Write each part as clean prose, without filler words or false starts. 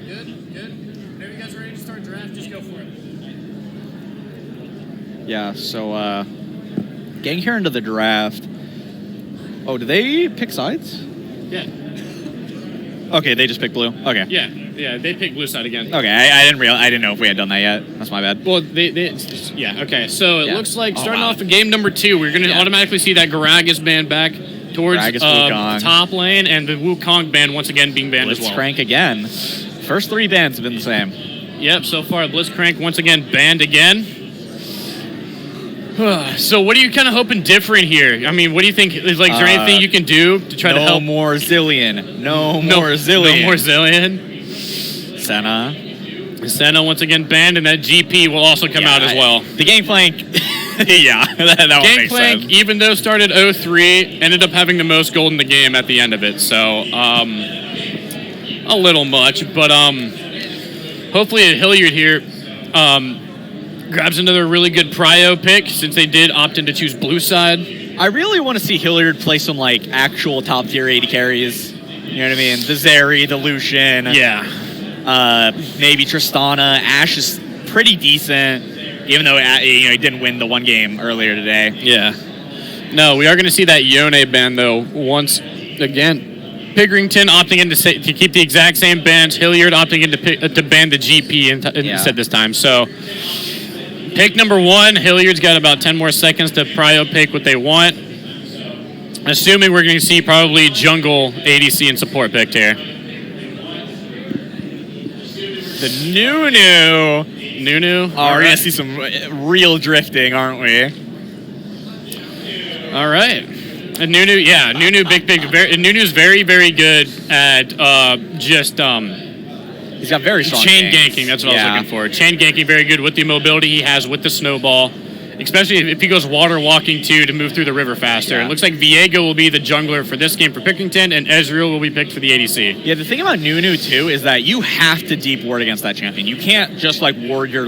Good. Whenever you guys are ready to start draft, just go for it. Yeah, so getting here into the draft. Oh, do they pick sides? Yeah. Okay, they just picked blue. Okay. Yeah, they picked blue side again. Okay, I didn't know if we had done that yet. That's my bad. Well, yeah, okay. So it looks like starting off in game number 2, we're going to automatically see that Garagas band back towards the top lane, and the Wukong band once again being banned as well. Blitzcrank again. First 3 bans have been the same. Yep, so far Blitzcrank once again banned again. So what are you kind of hoping different here? I mean, what do you think? Is there anything you can do to try to help? No more Zillion. No more Zillion. Senna once again banned, and that GP will also come out as well. The Gangplank, that one makes sense. Gangplank, even though started 0-3, ended up having the most gold in the game at the end of it. So, a little much, but hopefully Hilliard here grabs another really good prio pick, since they did opt in to choose blue side. I really want to see Hilliard play some actual top tier 80 carries. You know what I mean? The Zeri, the Lucian. Yeah. Maybe Tristana. Ashe is pretty decent, even though he didn't win the one game earlier today. Yeah. No, we are going to see that Yone ban though once again. Pickerington opting in to keep the exact same bans. Hilliard opting in to ban the GP instead this time. So pick number 1. Hilliard's got about 10 more seconds to prio pick what they want. Assuming we're going to see probably jungle, ADC, and support picked here. The Nunu. Oh, we're going to see some real drifting, aren't we? All right. And Nunu, Nunu's very, very good at He's got very strong chain ganking. That's what I was looking for. Chain ganking, very good with the mobility he has with the snowball. Especially if he goes water walking too to move through the river faster. Yeah. It looks like Viego will be the jungler for this game for Pickerington, and Ezreal will be picked for the ADC. Yeah, the thing about Nunu too is that you have to deep ward against that champion. You can't just ward your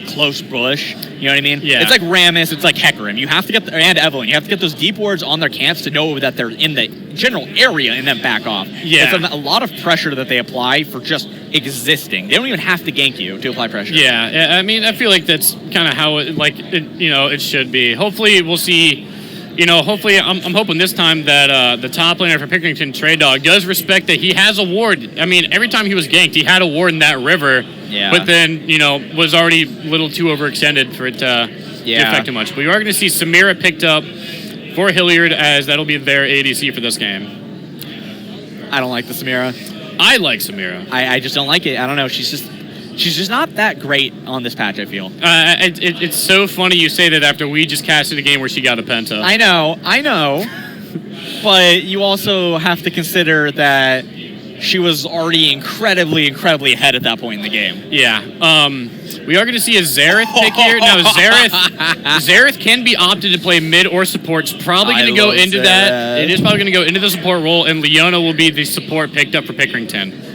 close bush. You know what I mean? Yeah. It's like Rammus, it's like Hecarim. You have to get and Evelynn. You have to get those deep wards on their camps to know that they're in the general area and then back off. Yeah. It's a lot of pressure that they apply for just existing. They don't even have to gank you to apply pressure. Yeah, I mean, I feel like that's kind of how it should be. Hopefully we'll see, hopefully I'm hoping this time that the top laner for Pickerington, Trey Dog, does respect that he has a ward. I mean, every time he was ganked, he had a ward in that river, but then, was already a little too overextended for it to affect too much. But we are going to see Samira picked up for Hilliard, as that'll be their ADC for this game. I don't like the Samira. I like Samira. I just don't like it. I don't know. She's just not that great on this patch, I feel. It's so funny you say that after we just casted a game where she got a penta. I know. But you also have to consider that she was already incredibly ahead at that point in the game. Yeah. We are going to see a Xerath pick here. Now, Xerath can be opted to play mid or support. It's probably going to go into Xerath. That. It is probably going to go into the support role, and Leona will be the support picked up for Pickerington.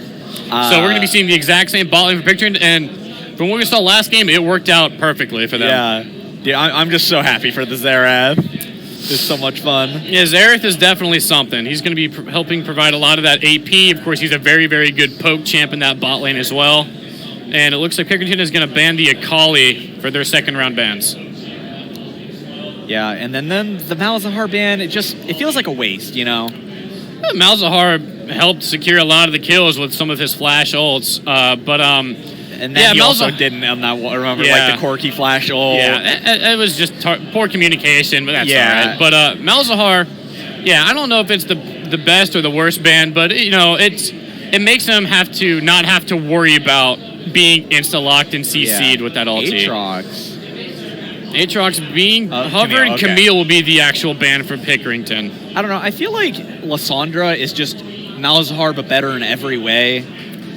So we're going to be seeing the exact same bot lane for Pickerington, and from what we saw last game, it worked out perfectly for them. Yeah, I'm just so happy for the Xerath. It's so much fun. Yeah, Xerath is definitely something. He's going to be helping provide a lot of that AP. Of course, he's a very, very good poke champ in that bot lane as well. And it looks like Pickerington is going to ban the Akali for their second round bans. Yeah, and then the Malzahar ban, it feels like a waste, Malzahar helped secure a lot of the kills with some of his flash ults, and then he also didn't. I'm not remember the Corki flash ult. Yeah, it was just poor communication, but that's all right. But Malzahar, I don't know if it's the best or the worst ban, but it makes them not have to worry about being insta-locked and CC'd with that ulti. Aatrox being hovered, and Camille will be the actual ban for Pickerington. I don't know. I feel like Lysandra is just Malzahar, but better in every way.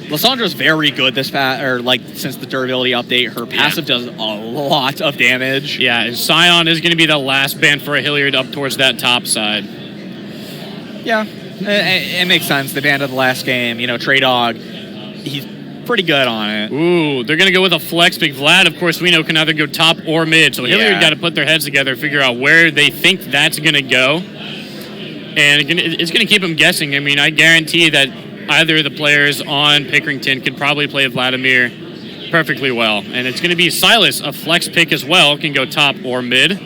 Lysandra's very good since the durability update. Her passive does a lot of damage. Yeah, and Scion is going to be the last ban for a Hilliard up towards that top side. Yeah, it makes sense. They banned it the last game. Trey Dog, he's pretty good on it. Ooh, they're going to go with a flex pick. Vlad, of course, we know can either go top or mid. So Hilliard got to put their heads together, figure out where they think that's going to go. And it's going to keep them guessing. I mean, I guarantee that either of the players on Pickerington could probably play Vladimir perfectly well. And it's going to be Silas, a flex pick as well, can go top or mid,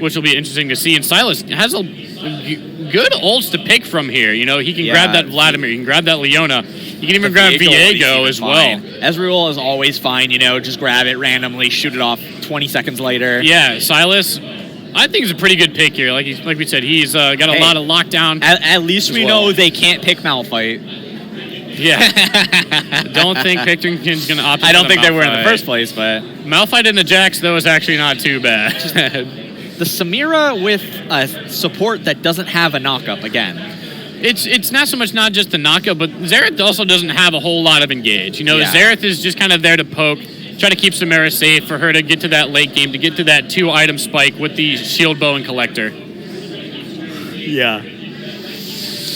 which will be interesting to see. And Silas has a good ults to pick from here. You know, he can grab that Vladimir, he can grab that Leona, he can even grab Viego as well. Ezreal is always fine, you know, just grab it randomly, shoot it off 20 seconds later. Yeah, Silas, I think, is a pretty good pick here. Like we said, he's got a lot of lockdown. At least we know they can't pick Malphite. Yeah. Don't think Pickerington's going to opt. I don't think they were in the first place, but Malphite in the Jax, though, is actually not too bad. The Samira with a support that doesn't have a knockup again. It's not so much not just the knockup, but Xerath also doesn't have a whole lot of engage. You know, Xerath is just kind of there to poke, try to keep Samira safe for her to get to that late game, to get to that 2-item spike with the shield, bow, and collector. Yeah.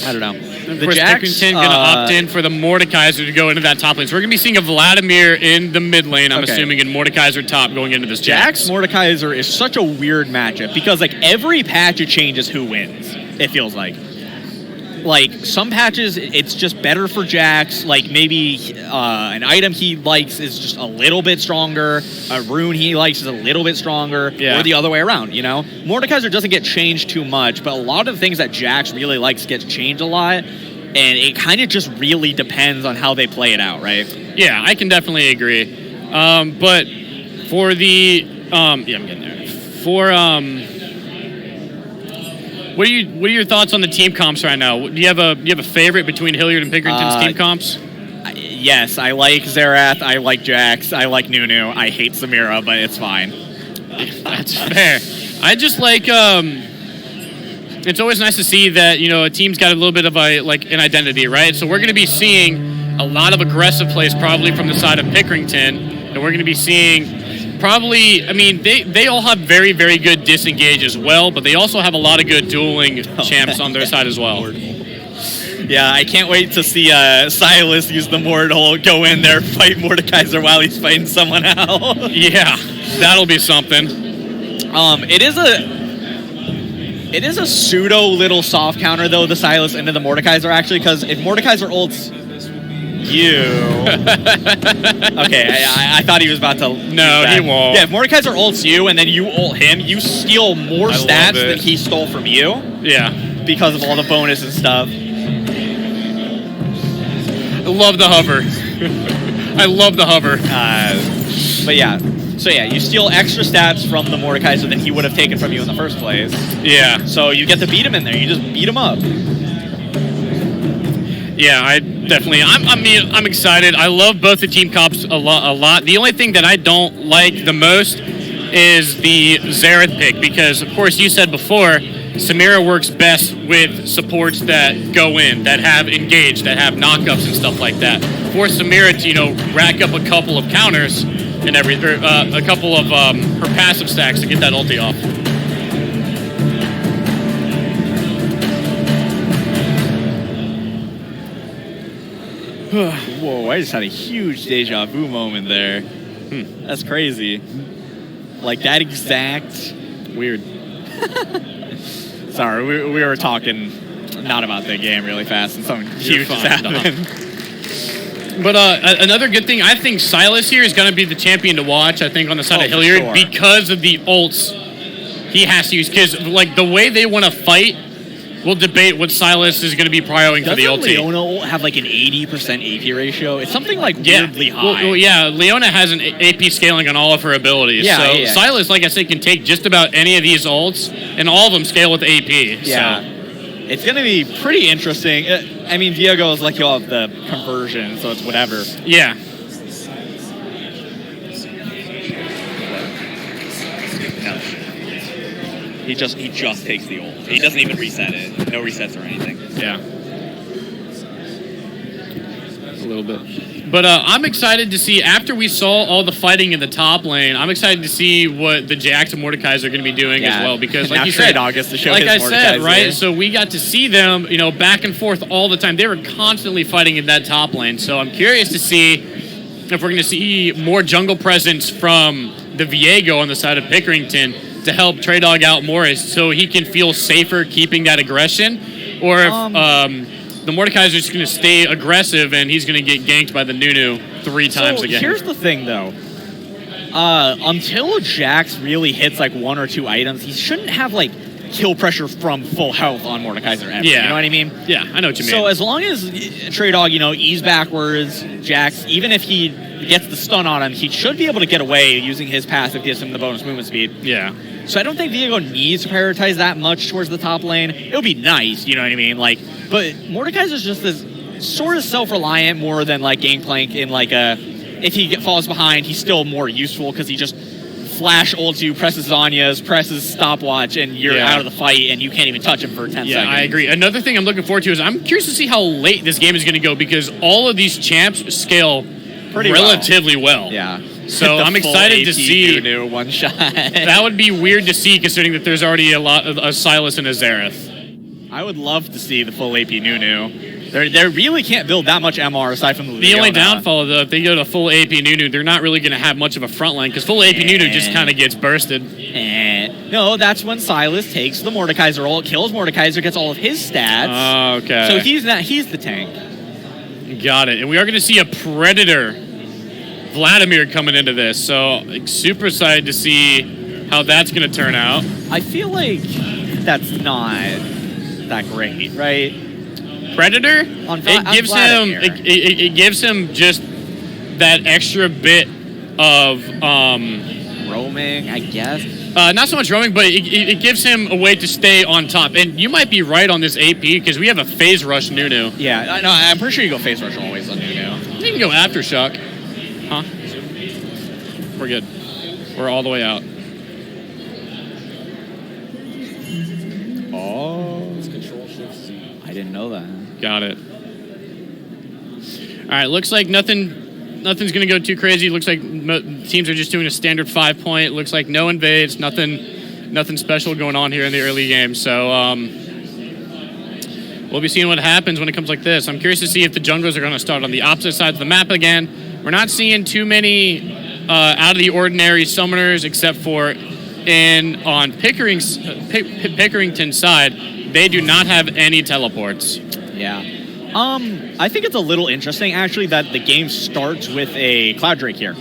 I don't know. Of course, Pickerington going to opt in for the Mordekaiser to go into that top lane. So we're going to be seeing a Vladimir in the mid lane, I'm assuming, and Mordekaiser top going into this Jax. Mordekaiser is such a weird matchup because, like, every patch it changes who wins, it feels like. Like, some patches, it's just better for Jax. Like, maybe an item he likes is just a little bit stronger. A rune he likes is a little bit stronger. Or the other way around, you know? Mordekaiser doesn't get changed too much, but a lot of the things that Jax really likes gets changed a lot. And it kind of just really depends on how they play it out, right? Yeah, I can definitely agree. But for the... I'm getting there. For... What are your thoughts on the team comps right now? Do you have a favorite between Hilliard and Pickerington's team comps? Yes, I like Xerath, I like Jax, I like Nunu. I hate Samira, but it's fine. That's fair. I just like it's always nice to see that, you know, a team's got a little bit of an identity, right? So we're going to be seeing a lot of aggressive plays probably from the side of Pickerington, and we're going to be seeing probably, I mean, they all have very, very good disengage as well, but they also have a lot of good dueling champs on their side as well. Yeah, I can't wait to see Silas use the Mortal, go in there, fight Mordekaiser while he's fighting someone else. Yeah, that'll be something. It is a pseudo little soft counter, though, the Silas into the Mordekaiser, actually, because if Mordekaiser ults you... Okay, I thought he was about to... No, he won't. Yeah, if Mordekaiser ults you and then you ult him, you steal more stats than he stole from you. Yeah. Because of all the bonus and stuff. I love the hover. I love the hover. But yeah. So yeah, you steal extra stats from the Mordekaiser than he would have taken from you in the first place. Yeah. So you get to beat him in there. You just beat him up. Yeah, I definitely. I'm excited. I love both the team comps a lot. The only thing that I don't like the most is the Xerath pick because, of course, you said before, Samira works best with supports that go in, that have engaged, that have knockups and stuff like that. For Samira to, you know, rack up a couple of counters and a couple of her passive stacks to get that ulti off. Whoa, I just had a huge deja vu moment there. That's crazy. Like that exact... Weird. Sorry, we were talking not about the game really fast and something huge just happened. But another good thing, I think Silas here is going to be the champion to watch, I think, on the side of Hilliard because of the ults he has to use. Because, like, the way they want to fight, we'll debate what Silas is going to be prioing for the ulti. Doesn't Leona have, like, an 80% AP ratio? It's something, like, weirdly high. Well, yeah, Leona has an AP scaling on all of her abilities. Yeah, so Silas, like I said, can take just about any of these ults, and all of them scale with AP. Yeah. So. It's going to be pretty interesting. I mean, Viego is like you'll have the conversion, so it's whatever. Yeah. He just takes the ult. He doesn't even reset it. No resets or anything. Yeah. A little bit. But I'm excited to see, after we saw all the fighting in the top lane, I'm excited to see what the Jax and Mordekaiser are going to be doing as well. Because, like you said, gets to show like his I said, Mordekaiser. right? So we got to see them, you know, back and forth all the time. They were constantly fighting in that top lane. So I'm curious to see if we're going to see more jungle presence from the Viego on the side of Pickerington to help Treydog out more so he can feel safer keeping that aggression. Or if the Mordekaiser's just going to stay aggressive, and he's going to get ganked by the Nunu 3 times again. Here's the thing, though. Until Jax really hits like 1 or 2 items, he shouldn't have like kill pressure from full health on Mordekaiser ever. Yeah. You know what I mean? Yeah, I know what you mean. So as long as Trey Dog, ease backwards, Jax, even if he gets the stun on him, he should be able to get away using his passive, gives him the bonus movement speed. Yeah. So I don't think Viego needs to prioritize that much towards the top lane. It would be nice, you know what I mean? Like, but Mordekaiser's just this sort of self-reliant more than like Gangplank in like if he falls behind, he's still more useful because he just flash ults you, presses Zanya's, presses stopwatch, and you're out of the fight, and you can't even touch him for 10 seconds. Yeah, I agree. Another thing I'm looking forward to is I'm curious to see how late this game is going to go because all of these champs scale pretty relatively well. Yeah. So I'm excited to see Nunu one shot. That would be weird to see considering that there's already a lot of a Sylas and a Xerath. I would love to see the full AP Nunu. They really can't build that much MR aside from the The only downfall, though, if they go to full AP Nunu, they're not really going to have much of a front line because full AP Nunu just kind of gets bursted. No, that's when Sylas takes the Mordekaiser ult, kills Mordekaiser, gets all of his stats. Oh, okay. So he's the tank. Got it. And we are going to see a Predator Vladimir coming into this. So super excited to see how that's going to turn out. I feel like that's not that great, right? Predator, it gives him just that extra bit of roaming, I guess. Not so much roaming, but it gives him a way to stay on top. And you might be right on this AP because we have a phase rush Nunu. Yeah, no, I'm pretty sure you go phase rush always on Nunu. You can go aftershock. Huh? We're good. We're all the way out. Oh, it's control shift Z. I didn't know that. Got it. All right, looks like nothing's going to go too crazy. Looks like teams are just doing a standard 5-point. Looks like no invades, nothing special going on here in the early game. So we'll be seeing what happens when it comes like this. I'm curious to see if the junglers are going to start on the opposite side of the map again. We're not seeing too many out of the ordinary summoners except for on Pickerington's side. They do not have any teleports. Yeah. I think it's a little interesting, actually, that the game starts with a Cloud Drake here.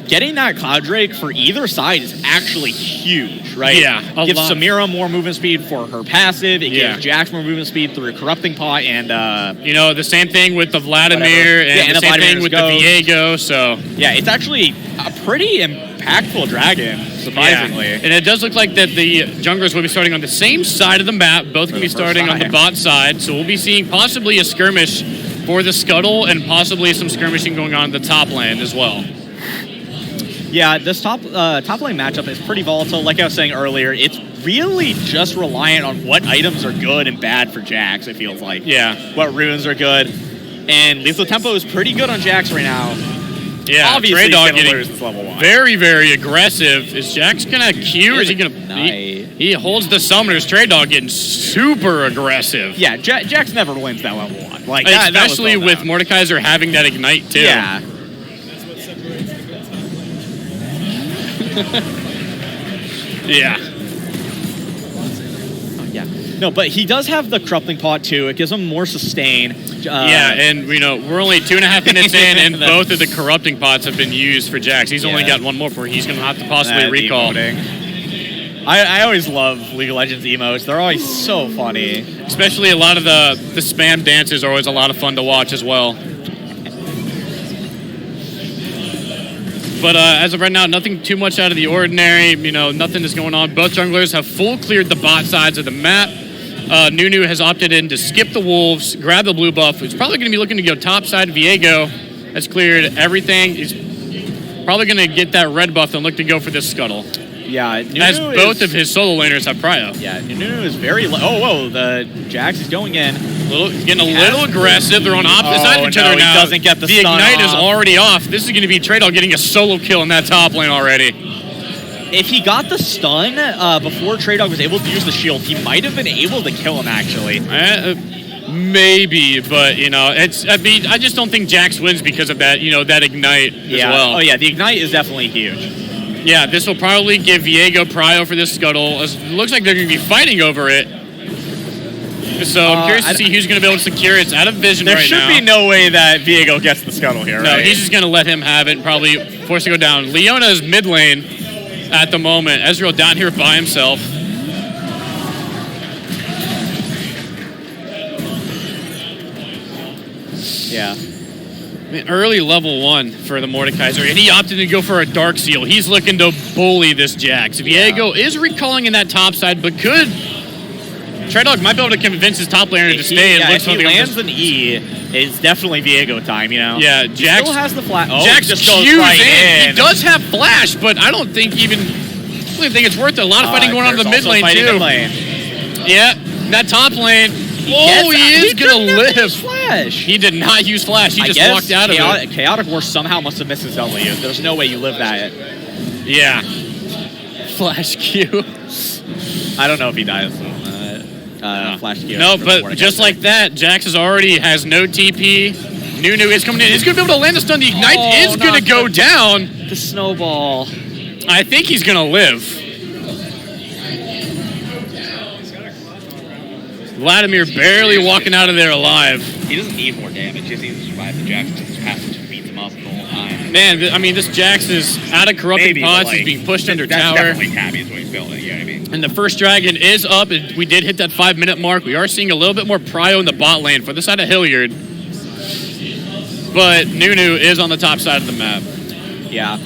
Getting that Cloud Drake for either side is actually huge, right? Yeah, it gives Samira more movement speed for her passive. It gives Jax more movement speed through a Corrupting Pot and... the same thing with the Vladimir and the same thing with the Viego, so... Yeah, it's actually a pretty impactful dragon, surprisingly. Yeah. And it does look like that the junglers will be starting on the same side of the map. Both can be starting on the bot side, so we'll be seeing possibly a skirmish for the Scuttle and possibly some skirmishing going on in the top lane as well. Yeah, this top lane matchup is pretty volatile. Like I was saying earlier, it's really just reliant on what items are good and bad for Jax, it feels like. Yeah. What runes are good. And Lethal Tempo is pretty good on Jax right now. Yeah, obviously Trey Dog getting lose level 1. Very, very aggressive. Is Jax going to Q or is he going to... He holds the summoners. Trey Dog getting super aggressive. Yeah, Jax never wins that level 1. Like especially with Mordekaiser having that ignite too. Yeah. Yeah. Yeah. No, but he does have the Corrupting Pot too. It gives him more sustain. Yeah, and we're only 2.5 minutes in, and both of the Corrupting Pots have been used for Jax. He's only got one more for he's going to have to possibly recall. I always love League of Legends emotes. They're always so funny. Especially a lot of the spam dances are always a lot of fun to watch as well. But as of right now, nothing too much out of the ordinary. Nothing is going on. Both junglers have full cleared the bot sides of the map. Nunu has opted in to skip the wolves, grab the blue buff. He's probably going to be looking to go top side. Viego has cleared everything. He's probably going to get that red buff and look to go for this Scuttle. Yeah, Nunu as both of his solo laners have prio. Yeah, Nunu is very low. Oh, whoa, the Jax is going in. Getting a little aggressive. They're on opposite sides of each other now. He doesn't get the stun Ignite off. is already off. This is going to be Trey Dog getting a solo kill in that top lane already. If he got the stun before Trey Dog was able to use the shield, he might have been able to kill him, actually. Maybe, but, I just don't think Jax wins because of that, that Ignite as well. Oh, yeah, the Ignite is definitely huge. Yeah, this will probably give Viego prio for this Scuttle. It looks like they're going to be fighting over it. So I'm curious to see who's going to be able to secure it. It's out of vision right now. There should be no way that Viego gets the scuttle here, No, right? he's just going to let him have it and probably force it to go down. Leona's mid lane at the moment. Ezreal down here by himself. Yeah. I mean, early level 1 for the Mordekaiser, and he opted to go for a Dark Seal. He's looking to bully this Jax. Viego is recalling in that top side, but could... TradeDog might be able to convince his top laner to stay and look something up. If he lands an E, it's definitely Viego time, you know? Yeah, Jax... He still has the flash. Oh, Jax just goes goes right in. in. He does have flash, but I don't think even... I don't think it's worth it. A lot of fighting going on in the mid lane, too. Yeah, that top lane... he is going to live. Flash. He did not use flash. He just walked out of it. Chaotic War somehow must have missed his W. There's no way you live that. Yeah. Flash Q. I don't know if he dies. Flash Q. No, but just like that, Jax already has no TP. Nunu is coming in. He's going to be able to land the stun. The Ignite is going to go down. The snowball. I think he's going to live. Vladimir barely walking out of there alive. He doesn't need more damage. He just needs to survive the Jax. His passive beats him up the whole time. Man, I mean, this Jax is out of corrupting pots. He's being pushed under that's tower. Definitely Tabby is what he's building. You know what I mean? And the first dragon is up. We did hit that 5-minute mark. We are seeing a little bit more prio in the bot lane for the side of Hilliard. But Nunu is on the top side of the map. Yeah.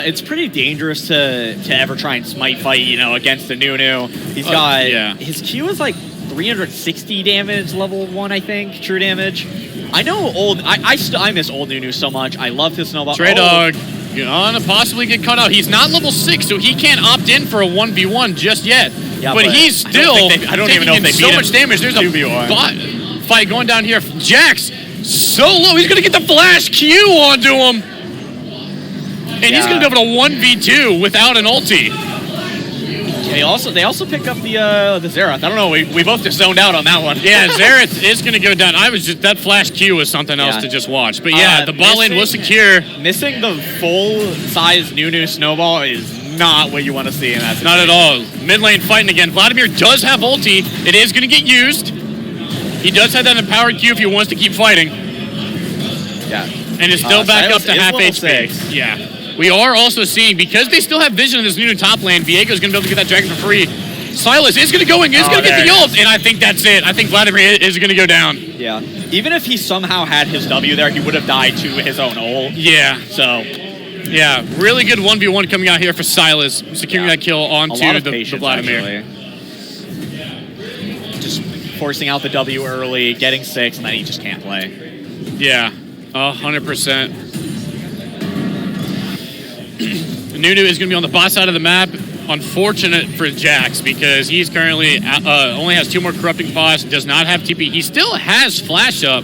It's pretty dangerous to ever try and smite fight, you know, against the Nunu. He's got... His Q is like 360 damage, level 1, I think, true damage. I know I miss old Nunu so much. I love his snowball. TradeDog gonna possibly get cut out. He's not level 6, so he can't opt in for a 1v1 just yet. Yeah, but he's still I don't even know if they so beat much him. damage. There's a bot fight going down here. Jax, so low. He's gonna get the flash Q onto him. And he's gonna be able to 1v2 without an ulti. Yeah, they also pick up the Xerath. I don't know. We both just zoned out on that one. Yeah, Xerath is going to go down. That flash Q was something else to just watch. But yeah, the bot lane was secure. Missing the full-size Nunu snowball is not what you want to see in that situation. Not at all. Mid lane fighting again. Vladimir does have ulti. It is going to get used. He does have that empowered Q if he wants to keep fighting. Yeah. And is still back up to half HP. 6. Yeah. We are also seeing, because they still have vision in this new top lane, Viego's going to be able to get that dragon for free. Silas is going to go in, is going to get the ult, and I think that's it. I think Vladimir is going to go down. Yeah. Even if he somehow had his W there, he would have died to his own ult. Yeah. So, yeah, really good 1v1 coming out here for Silas, securing that kill onto the Vladimir. Actually. Just forcing out the W early, getting 6, and then he just can't play. Yeah, 100%. Nunu is going to be on the bot side of the map. Unfortunate for Jax because he's currently only has 2 more corrupting pots, does not have TP. He still has flash up.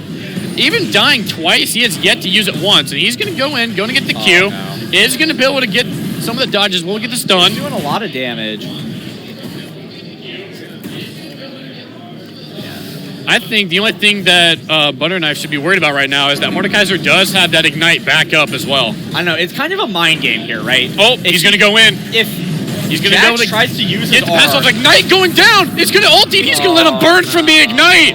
Even dying twice, he has yet to use it once. And he's going to go in, going to get the Q. Is going to be able to get some of the dodges. Will get the stun. He's doing a lot of damage. I think the only thing that Butterknife should be worried about right now is that Mordekaiser does have that Ignite back up as well. I know, it's kind of a mind game here, right? Oh, he's going to go in. If he's going to go Jax tries to use his pass off Ignite going down. It's going to ulti. He's going to let him burn from the Ignite.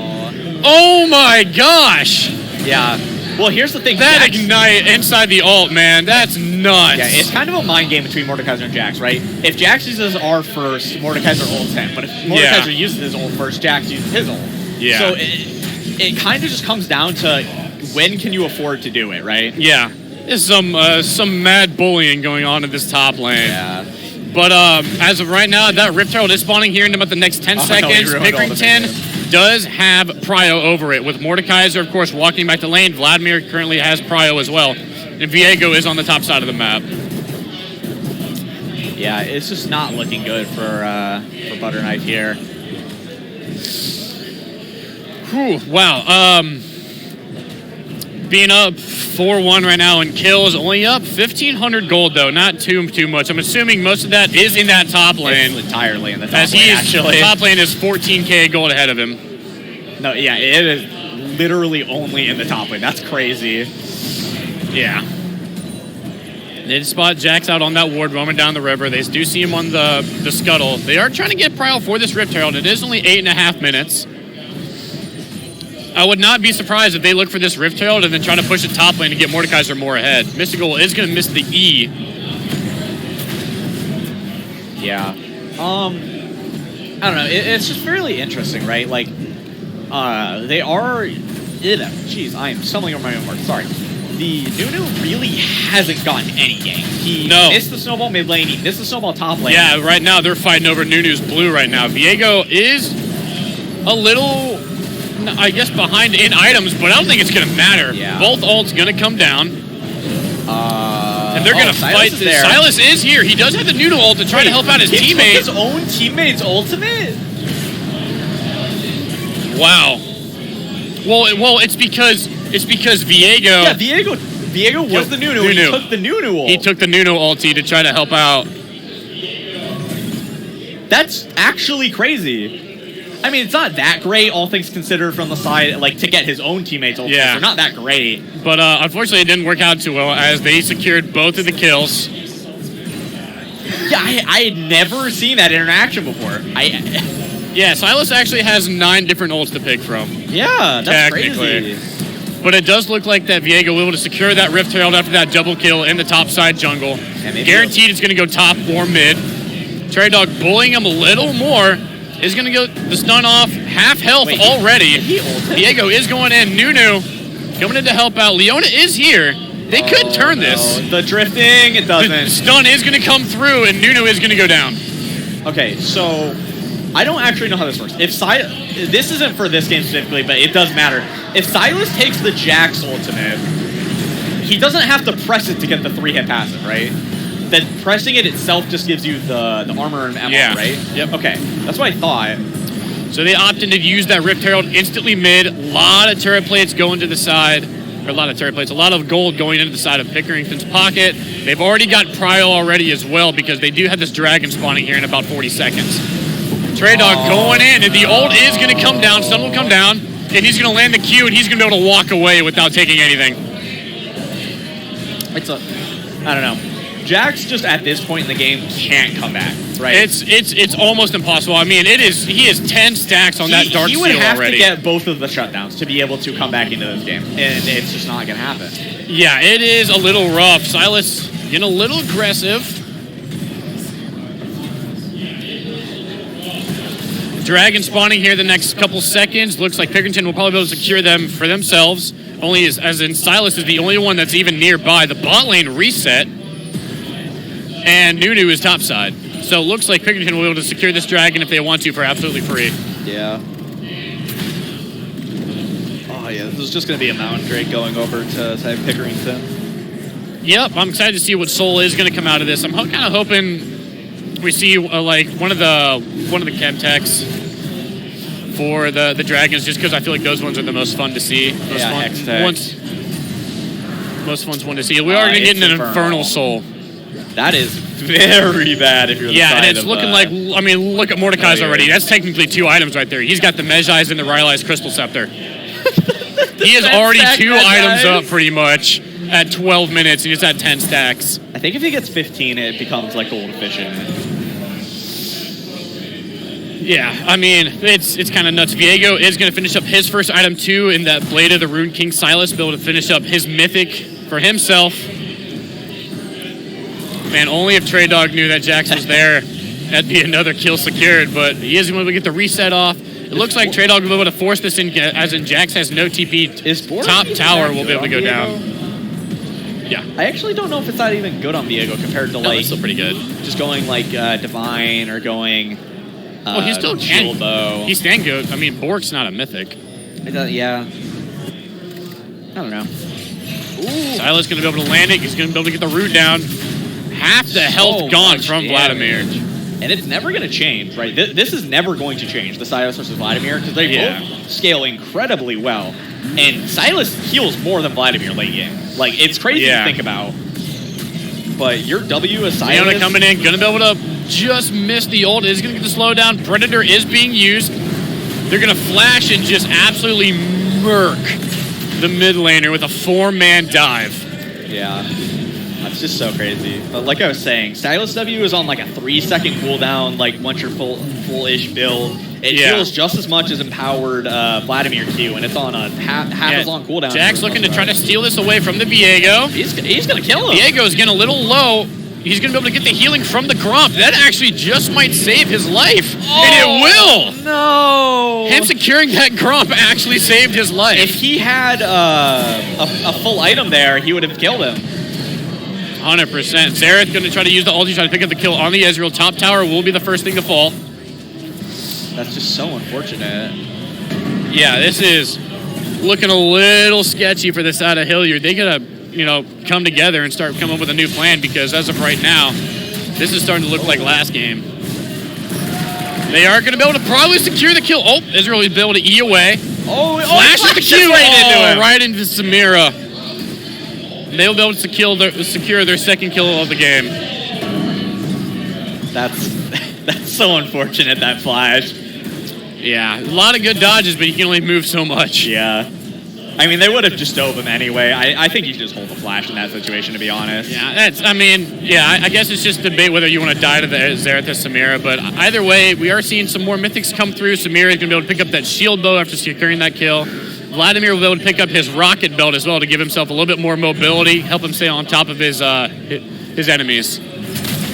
Oh my gosh. Yeah. Well, here's the thing. That Ignite inside the ult, man, that's nuts. Yeah, it's kind of a mind game between Mordekaiser and Jax, right? If Jax uses R first, Mordekaiser ults him. But if Mordekaiser uses his ult first, Jax uses his ult. Yeah. So it kind of just comes down to when can you afford to do it, right? Yeah. There's some mad bullying going on in this top lane. Yeah. But as of right now, that Rift Herald is spawning here in about the next 10 seconds. Pickerington does have prio over it. With Mordekaiser, of course, walking back to lane. Vladimir currently has prio as well. And Viego is on the top side of the map. Yeah, it's just not looking good for Butterknife here. Whew, wow. Being up 4-1 right now in kills, only up 1,500 gold though, not too much. I'm assuming most of that is in that top lane. It's entirely in the top as lane, actually. Top lane is 14k gold ahead of him. No, yeah, it is literally only in the top lane. That's crazy. Yeah. They did spot Jax out on that ward roaming down the river. They do see him on the scuttle. They are trying to get prio for this Rift Herald. It is only 8.5 minutes. I would not be surprised if they look for this Rift Herald and then try to push the top lane to get Mordekaiser more ahead. Mystical is going to miss the E. Yeah. I don't know. It's just fairly interesting, right? Like, they are... Jeez, I am stumbling over my own words. Sorry. The Nunu really hasn't gotten any game. He missed the snowball mid lane. He missed the snowball top lane. Yeah, right now they're fighting over Nunu's blue right now. Viego is a little, I guess, behind in items, but I don't think it's going to matter. Yeah. Both ults going to come down. And they're going to fight. Silas is here. He does have the Nunu ult to try to help out his teammate. His own teammate's ultimate? Wow. Well, it's because Viego. Yeah, Viego was the Nunu. He took the Nunu ult. He took the Nunu ulti to try to help out. That's actually crazy. I mean, it's not that great, all things considered, from the side, like, to get his own teammates ultimate. Yeah. They're not that great. But unfortunately, it didn't work out too well as they secured both of the kills. Yeah, I had never seen that interaction before. Yeah, Silas actually has 9 different ults to pick from. Yeah, that's crazy. But it does look like that Viego will be able to secure that Rift Herald after that double kill in the top side jungle. Guaranteed it's going to go top or mid. Trey Dog bullying him a little more. Is going to go the stun off. Half health already. Viego is going in. Nunu coming in to help out. Leona is here. They could turn this. The drifting, it doesn't. The stun is going to come through, and Nunu is going to go down. Okay, so I don't actually know how this works. If this isn't for this game specifically, but it does matter. If Silas takes the Jax ultimate, he doesn't have to press it to get the 3-hit passive, right? That pressing it itself just gives you the armor and ammo, right? Yep. Okay, that's what I thought. So they opted to use that Rift Herald instantly mid. A lot of turret plates going to the side. Or a lot of turret plates. A lot of gold going into the side of Pickerington's pocket. They've already got Prio already as well because they do have this dragon spawning here in about 40 seconds. Trey Dog going in, and the ult is going to come down. Stun will come down, and he's going to land the Q, and he's going to be able to walk away without taking anything. I don't know. Jax just at this point in the game can't come back, right? It's almost impossible. I mean, he is 10 stacks on that dark seal already. He would have to get both of the shutdowns to be able to come back into this game, and it's just not going to happen. Yeah, it is a little rough. Silas getting a little aggressive. Dragon spawning here the next couple seconds. Looks like Pickerington will probably be able to secure them for themselves. Only as in Silas is the only one that's even nearby. The bot lane reset. And Nunu is topside. So it looks like Pickerington will be able to secure this dragon if they want to for absolutely free. Yeah. Oh, yeah. This is just going to be a Mountain Drake going over to Pickerington. Yep. I'm excited to see what Soul is going to come out of this. I'm kind of hoping we see like one of the chem techs for the dragons, just because I feel like those ones are the most fun to see. Most fun to see. We are going to get an Infernal Soul. That is very bad if you're the side and it's looking like, I mean, look at Mordekaiser already. That's technically 2 items right there. He's got the Mejai's and the Rylai's Crystal Scepter. He is already 2 items up pretty much at 12 minutes, and he's at 10 stacks. I think if he gets 15, it becomes like gold efficient. Yeah, I mean, it's kind of nuts. Viego is going to finish up his first item too in that Blade of the Rune King Silas, be able to finish up his mythic for himself. Man, only if Trey Dog knew that Jax was there, that'd be another kill secured, but he is going to get the reset off. It looks like Trey Dog will be able to force this in, as in Jax has no TP. Top tower will be able to go down. Yeah. I actually don't know if it's not even good on Viego compared to like... it's still pretty good. Just going like Divine or going... well, he still can. Though. He's stand good. I mean, Bork's not a mythic. Yeah. I don't know. Ooh. Silas going to be able to land it. He's going to be able to get the root down. Half the health gone from Vladimir. And it's never going to change, right? This is never going to change, the Silas versus Vladimir, because they both scale incredibly well. And Silas heals more than Vladimir late game. Like, it's crazy to think about. But your W is Silas. Leona coming in, going to be able to just miss the ult. Is going to get the slowdown. Predator is being used. They're going to flash and just absolutely murk the mid laner with a 4-man dive. Yeah. That's just so crazy. But like I was saying, Silas W is on like a 3-second cooldown, like once you're full-ish build. it feels just as much as empowered Vladimir Q, and it's on a half as long cooldown. Jack's looking to try to steal this away from the Viego. He's going to kill him. Viego's getting a little low. He's going to be able to get the healing from the Gromp. That actually just might save his life. And it will! No! Him securing that Gromp actually saved his life. If he had a full item there, he would have killed him. 100%. Xerath going to try to use the ulti, try to pick up the kill on the Ezreal. Top tower will be the first thing to fall. That's just so unfortunate. Yeah, this is looking a little sketchy for the side of Hilliard. They got to, come together and start coming up with a new plan, because as of right now, this is starting to look like last game. They are going to be able to probably secure the kill. Oh, Ezreal will be able to E away. Flashes the Q right into Samira. They'll be able to secure their second kill of the game. That's so unfortunate, that flash. Yeah, a lot of good dodges, but you can only move so much. Yeah. I mean, they would have just dove him anyway. I think you should just hold the flash in that situation, to be honest. Yeah, I guess it's just debate whether you want to die to the Xerath or Samira, but either way, we are seeing some more mythics come through. Samira is going to be able to pick up that shield bow after securing that kill. Vladimir will be able to pick up his rocket belt as well to give himself a little bit more mobility, help him stay on top of his enemies.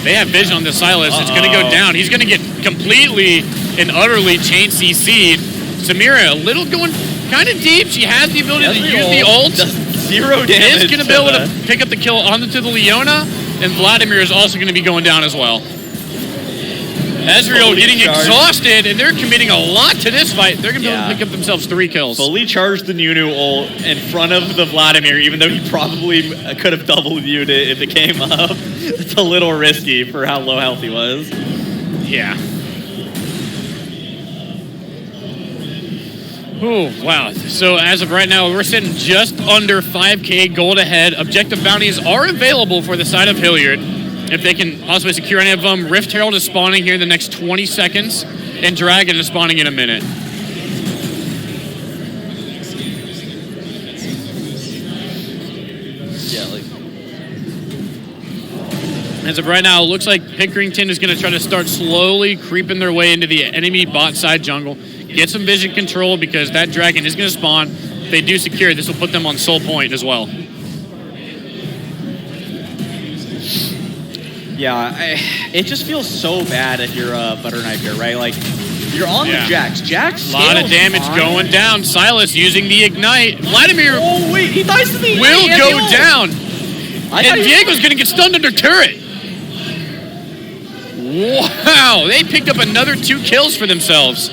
They have vision on this Sylas. It's going to go down. He's going to get completely and utterly chain CC'd. Samira, a little going kind of deep. She has the ability to use the ult. Zero damage. Is going to be able to pick up the kill onto the Leona, and Vladimir is also going to be going down as well. Ezreal getting exhausted, and they're committing a lot to this fight. They're going to be able to pick up themselves 3 kills. Fully charged the Nunu ult in front of the Vladimir, even though he probably could have double viewed it if it came up. It's a little risky for how low health he was. Yeah. Oh, wow. So as of right now, we're sitting just under 5K gold ahead. Objective bounties are available for the side of Hilliard. If they can possibly secure any of them, Rift Herald is spawning here in the next 20 seconds, and Dragon is spawning in a minute. As of right now, it looks like Pickerington is going to try to start slowly creeping their way into the enemy bot side jungle. Get some vision control, because that Dragon is going to spawn. If they do secure, this will put them on soul point as well. Yeah, it just feels so bad if you're a Butter Knife here, right? Like, you're on the Jax. Jax, a lot of damage going down. Sylas using the Ignite. Vladimir he dies to the will go down. And Diego's going to get stunned under turret. Wow, they picked up another 2 kills for themselves,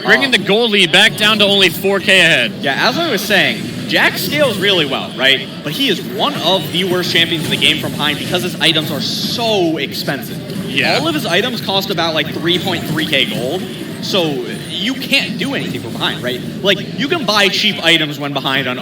bringing the gold lead back down to only 4K ahead. Yeah, as I was saying, Jax scales really well, right? But he is one of the worst champions in the game from behind because his items are so expensive. Yeah. All of his items cost about like 3.3K gold, so you can't do anything from behind, right? Like, you can buy cheap items when behind on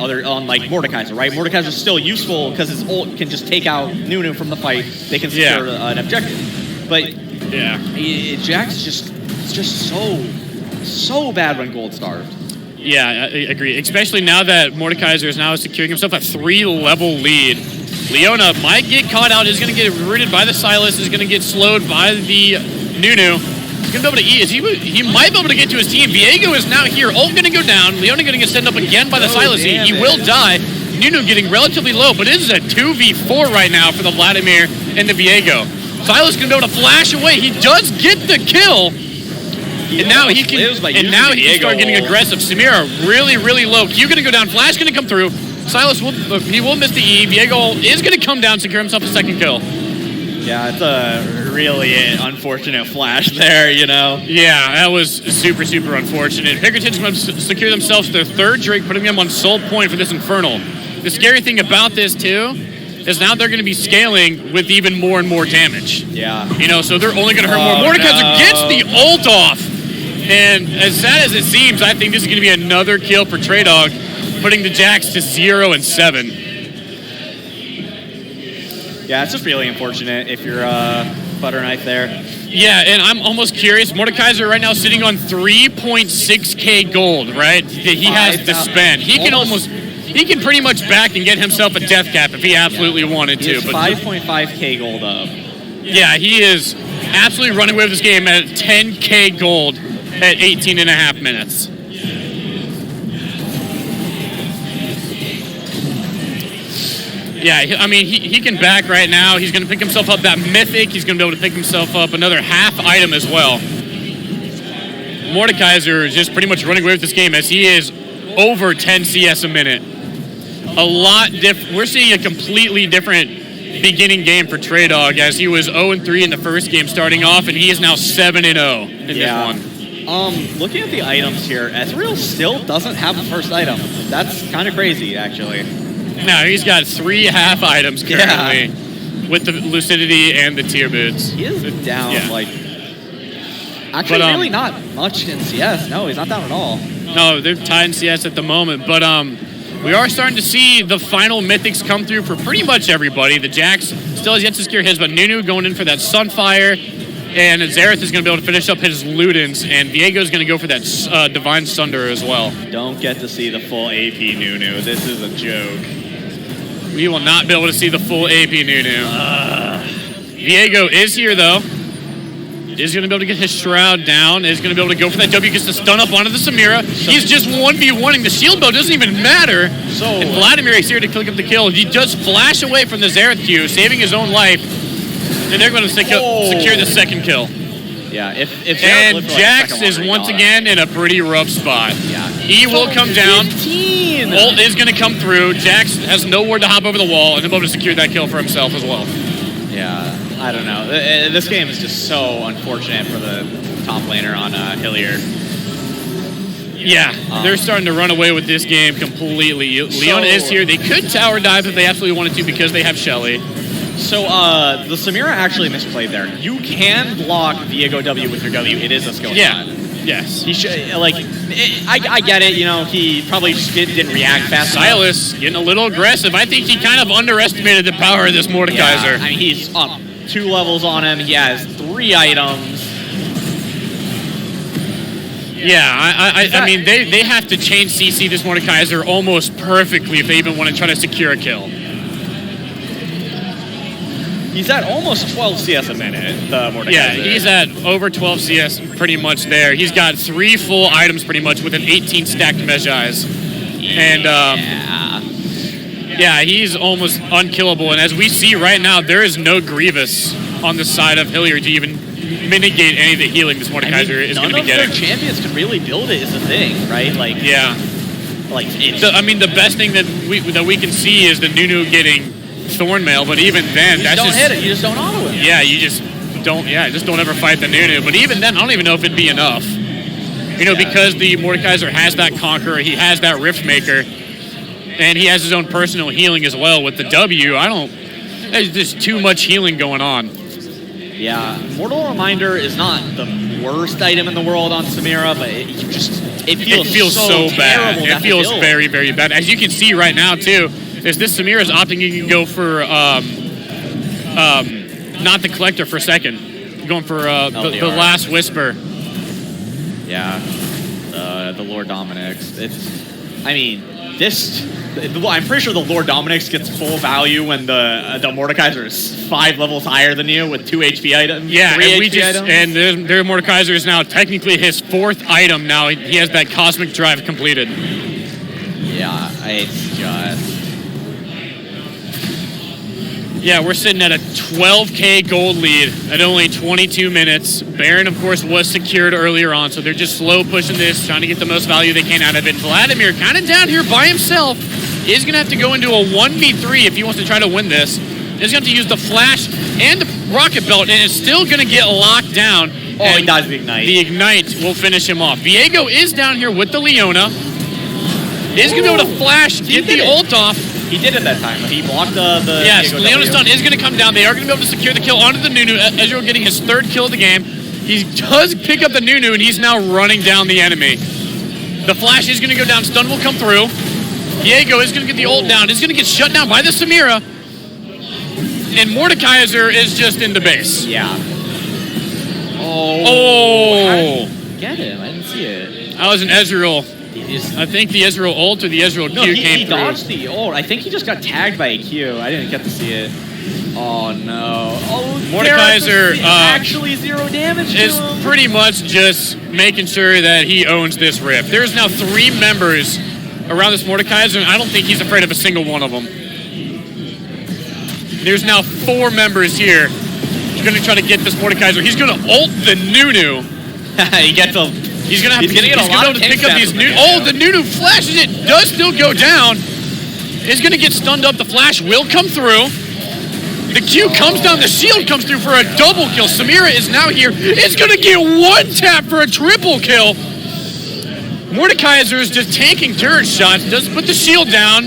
like Mordekaiser, right? Mordekaiser's still useful because his ult can just take out Nunu from the fight. They can secure an objective. But Jax is just so bad when gold starved. Yeah, I agree. Especially now that Mordekaiser is now securing himself a 3-level lead. Leona might get caught out, is going to get rooted by the Sylas, is going to get slowed by the Nunu. He's going to be able to eat. He might be able to get to his team. Viego is now here. Ult going to go down. Leona going to get sent up again by the Sylas. He will die. Nunu getting relatively low, but it is a 2v4 right now for the Vladimir and the Viego. Sylas going to be able to flash away. He does get the kill. And now he can start getting aggressive. Samira really, really low. Q going to go down. Flash going to come through. Sylas will miss the E. Viego is going to come down, secure himself a second kill. Yeah, it's a really unfortunate flash there, you know? Yeah, that was super, super unfortunate. Pickerington's going to secure themselves their 3rd Drake, putting them on soul point for this Infernal. The scary thing about this, too, is now they're going to be scaling with even more and more damage. Yeah. So they're only going to hurt more. Mordekaiser gets the ult off. And as sad as it seems, I think this is going to be another kill for Trey Dog, putting the Jax to 0-7. Yeah, it's just really unfortunate if you're Butter Knife there. Yeah, and I'm almost curious. Mordekaiser right now sitting on 3.6K gold, right? That he has to spend. He can pretty much back and get himself a death cap if he absolutely wanted to. He has 5.5K gold up. Yeah, he is absolutely running away with this game at 10K gold. at 18 and a half minutes. Yeah, I mean, he can back right now. He's going to pick himself up that Mythic. He's going to be able to pick himself up another half item as well. Mordekaiser is just pretty much running away with this game as he is over 10 CS a minute. A lot different. We're seeing a completely different beginning game for Trey Dog as he was 0-3 in the first game starting off, and he is now 7-0 in this one. Looking at the items here, Ezreal still doesn't have a first item. That's kind of crazy, actually. No, he's got 3 half items currently with the Lucidity and the Tier Boots. He is down, actually really not much in CS. No, he's not down at all. No, they're tied in CS at the moment, but we are starting to see the final Mythics come through for pretty much everybody. The Jax still has yet to secure his, but Nunu going in for that Sunfire, and Xerath is going to be able to finish up his Ludens, and Viego is going to go for that Divine Sunder as well. Don't get to see the full AP Nunu. This is a joke. We will not be able to see the full AP Nunu. Viego is here, though. Is going to be able to get his Shroud down. Is going to be able to go for that W. Gets the stun up onto the Samira. He's just 1v1ing. The shield bow doesn't even matter. And Vladimir is here to click up the kill. He does flash away from the Xerath Q, saving his own life. And they're going to secure the second kill. Yeah, and Jax is once again in a pretty rough spot. Yeah. He will come down. 15. Ult is going to come through. Jax has nowhere to hop over the wall, and he'll be able to secure that kill for himself as well. Yeah, I don't know. This game is just so unfortunate for the top laner on Hilliard. Yeah, they're starting to run away with this game completely. Leona is here. They could tower dive if they absolutely wanted to because they have Shelly. So the Samira actually misplayed there. You can block Viego W with your W. It is a skill shot. Yes. He should, I get it, you know, he probably just didn't react fast enough. Silas getting a little aggressive. I think he kind of underestimated the power of this Mordekaiser. Yeah, I mean, he's up 2 levels on him. He has 3 items. Yeah, I mean, they have to change CC this Mordekaiser almost perfectly if they even want to try to secure a kill. He's at almost 12 CS a minute, the Mordekaiser. Yeah, he's at over 12 CS pretty much there. He's got 3 full items pretty much with an 18 stacked Mejai's. And, yeah, he's almost unkillable. And as we see right now, there is no Grievous on the side of Hilliard to even mitigate any of the healing this Mordekaiser is going to be getting. None of their champions can really build it is the thing, right? Like, yeah. Like, I mean, the best thing that we can see is the Nunu getting Thornmail, but even then, you don't hit it. You just don't auto it. Yeah, you just don't. Yeah, just don't ever fight the Nunu. But even then, I don't even know if it'd be enough. You know, because the Mordekaiser has that Conqueror, he has that Rift Maker, and he has his own personal healing as well with the W. There's just too much healing going on. Yeah, Mortal Reminder is not the worst item in the world on Samira, but it feels so bad. It feels very, very bad. As you can see right now, too, is this Samira is opting you can go for not the Collector for second, going for the Last Whisper. Yeah, the Lord Dominix. I'm pretty sure the Lord Dominix gets full value when the Mordekaiser is 5 levels higher than you with 2 HP items. Yeah, 3 HP items. And their Mordekaiser is now technically his 4th item. Now he has that Cosmic Drive completed. Yeah, Yeah, we're sitting at a 12K gold lead at only 22 minutes. Baron, of course, was secured earlier on, so they're just slow pushing this, trying to get the most value they can out of it. Vladimir kind of down here by himself. Is going to have to go into a 1v3 if he wants to try to win this. He's going to have to use the Flash and the Rocket Belt, and it's still going to get locked down. Oh, he dies the Ignite. The Ignite will finish him off. Viego is down here with the Leona. Is going to be able to flash, get the ult off. He did it that time. He blocked the yes, Leona's stun is going to come down. They are going to be able to secure the kill onto the Nunu. Ezreal getting his 3rd kill of the game. He does pick up the Nunu, and he's now running down the enemy. The flash is going to go down. Stun will come through. Viego is going to get the ult down. He's going to get shut down by the Samira. And Mordekaiser is just in the base. Yeah. Oh. Get him. I didn't see it. That was an Ezreal. I think the Ezreal ult or the Ezreal Q came through. He dodged the ult. I think he just got tagged by a Q. I didn't get to see it. Oh no! Oh, Mordekaiser actually 0 damage to is him. pretty much just making sure that he owns this rip. There's now 3 members around this Mordekaiser, and I don't think he's afraid of a single one of them. There's now 4 members here. He's going to try to get this Mordekaiser. He's going to ult the Nunu. He gets a. He's going to have He's to, gonna get a lot able of to pick up these Nunu. Oh, the Nunu flashes it. Does still go down. Is going to get stunned up. The flash will come through. The Q comes down. The shield comes through for a double kill. Samira is now here. It's going to get 1 tap for a triple kill. Mordekaiser is just tanking turret shots. Does put the shield down.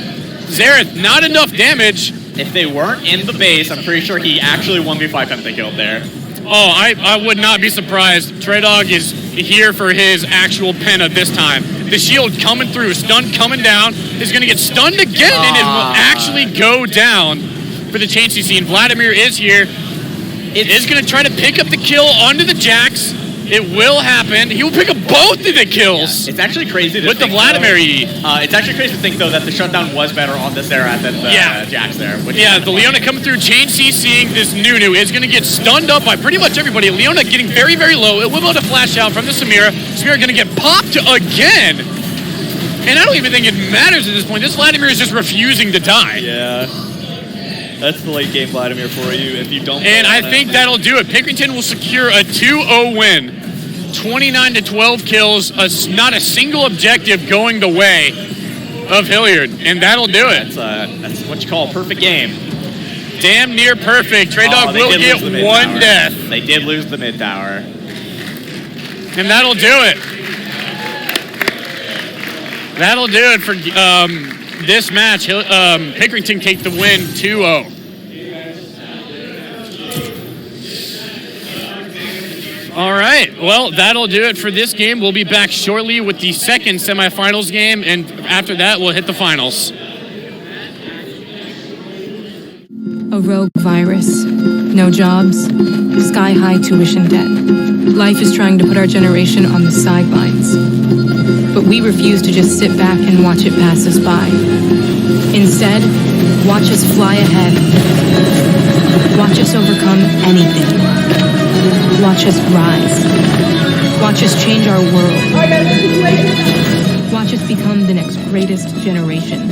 Xerath, not enough damage. If they weren't in the base, I'm pretty sure he actually 1v5 Penta killed there. Oh, I would not be surprised. Trey Dog is here for his actual Penta this time. The shield coming through, stun coming down. Is going to get stunned again, and it will actually go down for the change scene. Vladimir is here. It is going to try to pick up the kill onto the Jax. It will happen. He will pick up both of the kills. Yeah, it's actually crazy to with think, the Vladimir E. It's actually crazy to think, though, that the shutdown was better on this Xerath than the Jax there. Yeah, the Leona coming through, chain CCing this Nunu is going to get stunned up by pretty much everybody. Leona getting very, very low. It will be able to flash out from the Samira. Samira going to get popped again. And I don't even think it matters at this point. This Vladimir is just refusing to die. Yeah. That's the late game Vladimir for you if you don't. And I think that'll do it. Pickerington will secure a 2-0 win. 29-12 kills, not a single objective going the way of Hilliard, and that'll do it. That's what you call a perfect game. Damn near perfect. Trey Dog will get 1 death. They did lose the mid tower. And that'll do it. That'll do it for this match. Pickerington take the win 2-0. All right, well, that'll do it for this game. We'll be back shortly with the second semifinals game, and after that, we'll hit the finals. A rogue virus. No jobs. Sky-high tuition debt. Life is trying to put our generation on the sidelines. But we refuse to just sit back and watch it pass us by. Instead, watch us fly ahead. Watch us overcome anything. Watch us rise. Watch us change our world. Watch us become the next greatest generation.